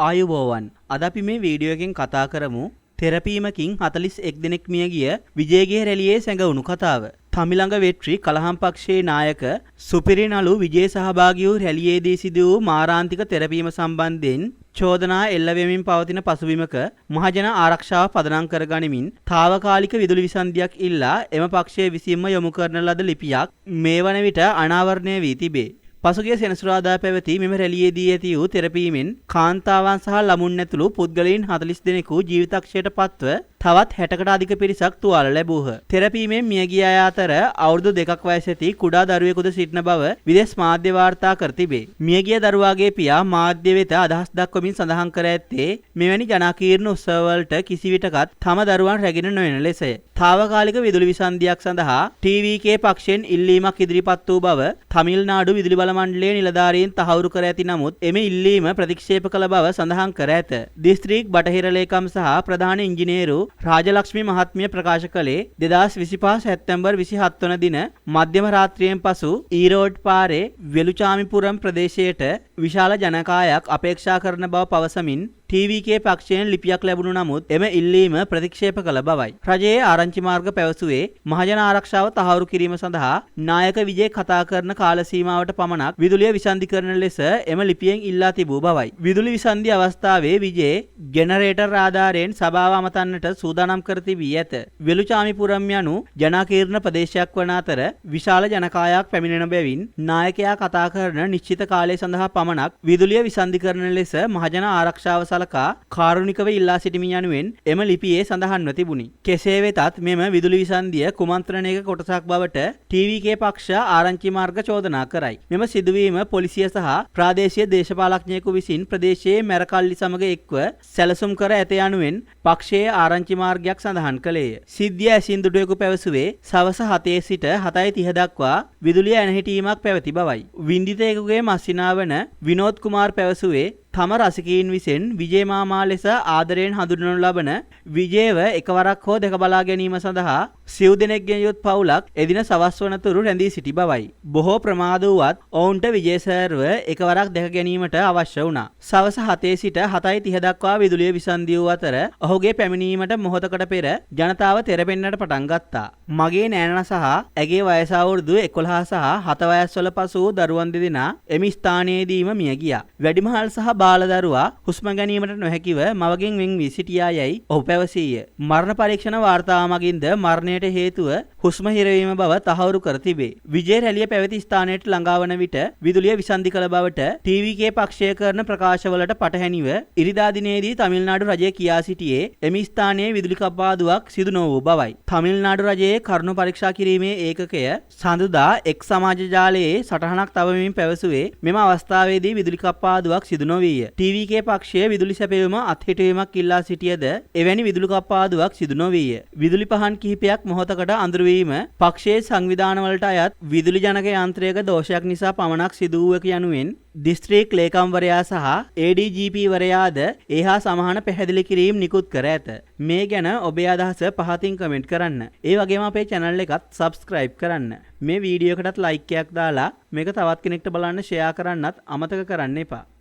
ආයුබෝවන් අද අපි මේ වීඩියෝ එකෙන් කතා කරමු තෙරපීමකින් 41 දිනක් මිය ගිය විජේගේ රැළියේ සැඟවුණු කතාව. තමිළඟ වෙට්‍රි කලහම් පක්ෂයේ නායක සුපිරිනලු විජේ සහභාගී වූ රැළියේදී සිදු වූ මාරාන්තික තෙරපීම සම්බන්ධයෙන් චෝදනා එල්ල වෙමින් පවතින පසුබිමක මහජන ආරක්ෂාව පදනම් කර ගනිමින් తాවකාලික විදුලි විසන්ධියක් ඉල්ලා එම පක්ෂයේ විසින්ම යොමු කරන ලද ලිපියක් මේ වන විට අනාවරණය වී තිබේ. පසුගිය සෙනසුරාදා පැවති මෙම රැළියේදී ඇති වූ තෙරපීමෙන් කාන්තාවන් සහ ළමුන් ඇතුළු පුද්ගලයන් 40 දෙනෙකු ජීවිතක්ෂයට පත්ව තවත් 60කට අධික පිරිසක් තුවාල ලැබූහ. තෙරපීමෙන් මිය ගිය අය අතර අවුරුදු 2ක වයස ඇති කුඩා දරුවෙකුද සිටින බව විදේශ මාධ්‍ය වාර්තා කර තිබේ. මියගිය දරුවාගේ පියා මාධ්‍ය වෙත අදහස් දක්වමින් සඳහන් කර ඇත්තේ මෙවැනි ජනාකීර්ණ උත්සවවලට කිසිවිටකත් තම දරුවන් රැගෙන නොයන ලෙසය. තාවකාලික විදුලි විසන්ධියක් සඳහා TVK පක්ෂයෙන් ඉල්ලීමක් ඉදිරිපත් වූ බව තමිල්නාඩු විදුලි බල මණ්ඩලයේ නිලධාරීන් තහවුරු කර ඇති නමුත් එම ඉල්ලීම ප්‍රතික්ෂේප කළ බව සඳහන් කර ඇත. දිස්ත්‍රික් බටහිර ලේකම් සහ ප්‍රධාන ඉංජිනේරු රාජලක්ෂ්මී මහත්මිය ප්‍රකාශ කළේ 2025 සැප්තැම්බර් 27 වන දින මධ්‍යම රාත්‍රියෙන් පසු ඊරෝඩ් පාරේ වෙලුචාමිපුරම් ප්‍රදේශයට විශාල ජනකායක් අපේක්ෂා කරන බව පවසමින් TVK පක්ෂයෙන් ලිපියක් ලැබුණු නමුත් එම ඉල්ලීම ප්‍රතික්ෂේප කළ බවයි. රජයේ ආරංචි මාර්ග පැවසුවේ මහජන ආරක්ෂාව තහවුරු කිරීම සඳහා නායක විජේ කතා කරන කාල සීමාවට පමණක් විදුලිය විසන්ධි කරන ලෙස එම ලිපියෙන් ඉල්ලා තිබූ බවයි. විදුලි විසන්ධි අවස්ථාවේ විජේ ජෙනරේටර් ආධාරයෙන් සභාව අමතන්නට සූදානම් කර තිබී ඇත. වෙලුචාමිපුරම් යනු ජනාකීර්ණ ප්‍රදේශයක් වන අතර විශාල ජනකායක් පැමිණෙන බැවින් නායකයා කතා කරන නිශ්චිත කාලය සඳහා පමණක් විදුලිය විසන්ධි කරන ලෙස මහජන ආරක්ෂාව කාරුණිකව ඉල්ලා සිටිමින් යනුවෙන් එම ලිපියේ සඳහන්ව තිබුණි. කෙසේ වෙතත් මෙම විදුලි විසන්ධිය කුමන්ත්‍රණයක කොටසක් බවට TVK පක්ෂ ආරංචි මාර්ග චෝදනා කරයි. මෙම සිදුවීම පොලිසිය සහ ප්‍රාදේශීය දේශපාලඥයෙකු විසින් ප්‍රදේශයේ මැරකල්ලි සමග එක්ව සැලසුම් කර ඇත යනුවෙන් පක්ෂයේ ආරංචි මාර්ගයක් සඳහන් කළේය. සිද්ධිය ඇසින් දුටුවෙකු පැවසුවේ සවස 7 සිට 7:30 දක්වා විදුලිය ඇනහිටීමක් පැවති බවයි. වින්දිතයෙකුගේ මස්සිනා වන විනෝද් කුමාර් පැවසුවේ තම රසිකයින් විසින් විජේ මාමා ලෙස ආදරයෙන් හඳුන්වනු ලබන විජේව එකවරක් හෝ දැක බලා ගැනීම සඳහා සිව් දෙනෙක්ගෙන් යුත් පවුලක් එදින සවස් වනතුරු රැඳී සිටි බවයි. බොහෝ ප්‍රමාද වුවත් ඔවුන්ට විජේ සර්ව එකවරක් දැක ගැනීමට අවශ්‍ය වුණා. සවස් 7 සිට 7:30 දක්වා විදුලිය විසන්ධි වූ අතර ඔහුගේ පැමිණීමට මොහොතකට පෙර ජනතාව තෙරපෙන්නට පටන් ගත්තා. මගේ නෑනලා සහ ඇගේ වයස අවුරුදු 11 සහ 7 වයස්වල පසු දරුවන් දෙදෙනා එම ස්ථානයේදීම මිය ගියා. වැඩිමහල් සහ බාල දරුවා හුස්ම ගැනීමට නොහැකිව මවගෙන් වෙන් වී සිටියා යයි ඔහු පැවසීය. මරණ පරීක්ෂණ වාර්තාව මගින්ද මරණයට හේතුව හුස්ම හිරවීම බව තහවුරු කර තිබේ. විජේ රැළිය පැවති ස්ථානයට ළඟා වන විට විදුලිය විසන්ධි කළ බවට TVK පක්ෂය කරන ප්‍රකාශවලට පටහැනිව ඉරිදා දිනේදී තමිල්නාඩු රජය කියා සිටියේ එම ස්ථානයේ විදුලි කප්පාදුවක් සිදු නොවූ බවයි. තමිල්නාඩු රජයේ කරුණු පරීක්ෂා කිරීමේ ඒකකය සඳුදා එක් සමාජ ජාලයේ සටහනක් තබමින් පැවසුවේ මෙම අවස්ථාවේදී විදුලි කප්පාදුවක් සිදු නොවී TVK පක්ෂයේ විදුලි සැපයීම අත්හිටුවීමක් ඉල්ලා සිටියද එවැනි විදුලි කප්පාදුවක් සිදු නොවිය. විදුලි පහන් කිහිපයක් මොහොතකට අඳුරවීම පක්ෂයේ සංවිධානවලට අයත් විදුලි ජනක යන්ත්‍රයක දෝෂයක් නිසා පමණක් සිදු වූ යනුවෙන් දිස්ත්‍රික් ලේකම්වරයා සහ ADGP වරයාද ඒහා සමාන පැහැදිලි කිරීම් නිකුත් කර ඇත. මේ ගැන ඔබේ අදහස පහතින් කමෙන්ට් කරන්න. ඒ වගේම අපේ channel එකත් subscribe කරන්න. මේ වීඩියෝ එකටත් like එකක් දාලා මේක තවත් කෙනෙක්ට බලන්න share කරන්නත් අමතක කරන්න එපා.